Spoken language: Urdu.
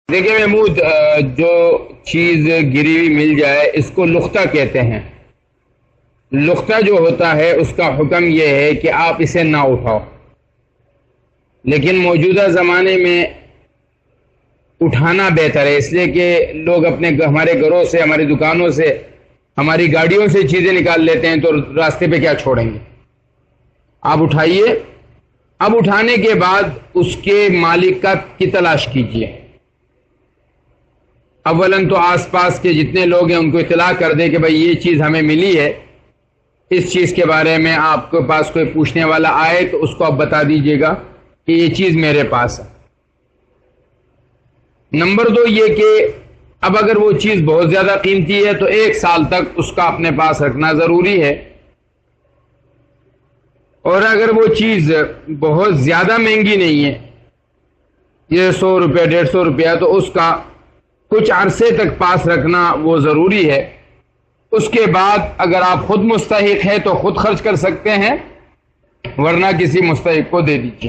دیکھیں محمود، جو چیز گری ہوئی مل جائے اس کو لقطہ کہتے ہیں۔ لقطہ جو ہوتا ہے اس کا حکم یہ ہے کہ آپ اسے نہ اٹھاؤ، لیکن موجودہ زمانے میں اٹھانا بہتر ہے، اس لیے کہ لوگ ہمارے گھروں سے، ہماری دکانوں سے، ہماری گاڑیوں سے چیزیں نکال لیتے ہیں، تو راستے پہ کیا چھوڑیں گے؟ آپ اٹھائیے۔ اب اٹھانے کے بعد اس کے مالک کی تلاش کیجیے۔ اولاً تو آس پاس کے جتنے لوگ ہیں ان کو اطلاع کر دیں کہ بھئی یہ چیز ہمیں ملی ہے، اس چیز کے بارے میں آپ کے پاس کوئی پوچھنے والا آئے تو اس کو آپ بتا دیجئے گا کہ یہ چیز میرے پاس ہے۔ نمبر 2 یہ کہ اب اگر وہ چیز بہت زیادہ قیمتی ہے تو 1 سال تک اس کا اپنے پاس رکھنا ضروری ہے، اور اگر وہ چیز بہت زیادہ مہنگی نہیں ہے، یہ 100 روپے 150 روپیہ، تو اس کا کچھ عرصے تک پاس رکھنا وہ ضروری ہے۔ اس کے بعد اگر آپ خود مستحق ہیں تو خود خرچ کر سکتے ہیں، ورنہ کسی مستحق کو دے دیجیے۔